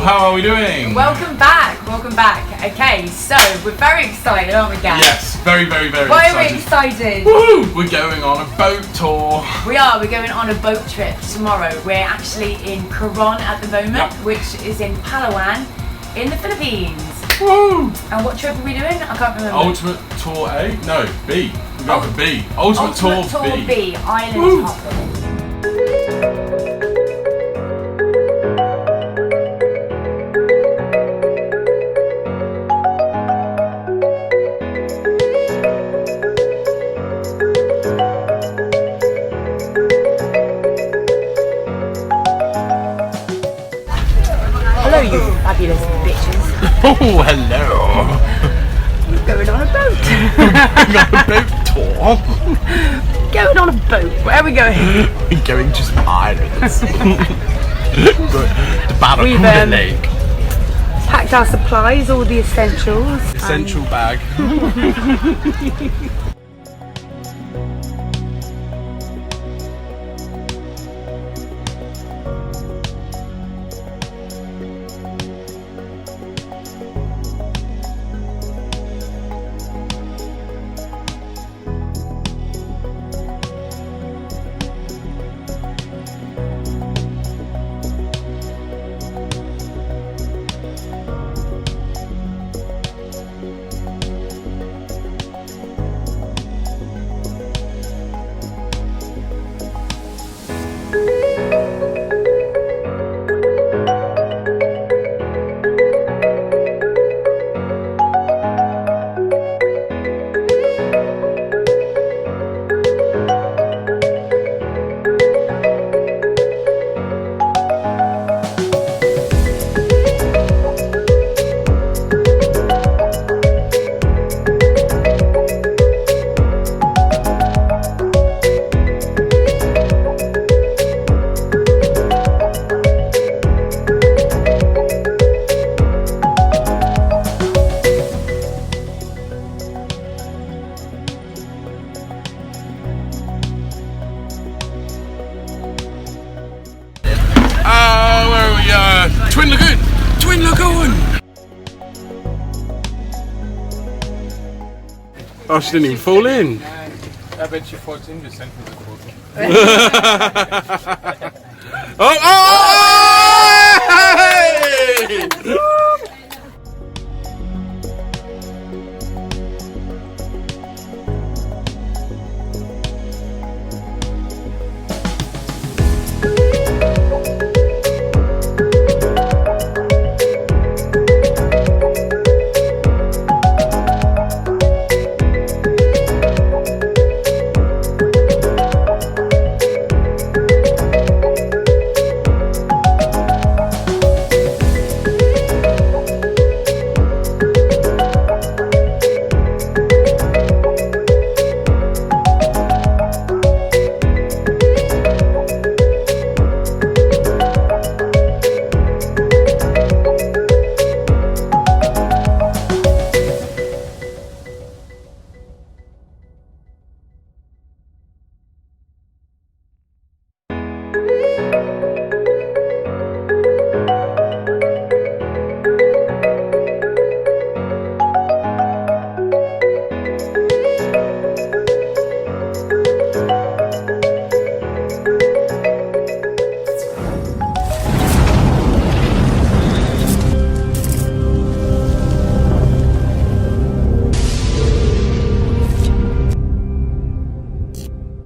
how are we doing? Welcome back, welcome back. Okay, so we're very excited, aren't we, guys? Yes, very excited. Why are we excited? Woo! We're going on a boat tour. We're going on a boat trip tomorrow. We're actually in Coron at the moment, Yep. which is in Palawan in the Philippines. Woo! And what trip are we doing? I can't remember. Ultimate Tour A? No, B. We're going for B. Ultimate Tour B. Island Woo! hopping. Hello, you fabulous bitches. Oh, hello. We're going on a boat. We're on a boat tour. Going on a boat. Where are we going? We're going to some islands. The Barracuda Lake. Packed our supplies, all the essentials. Essential bag. Twin Lagoon! Oh, she didn't even fall in. I bet she falls in, we sent me the photo. Oh!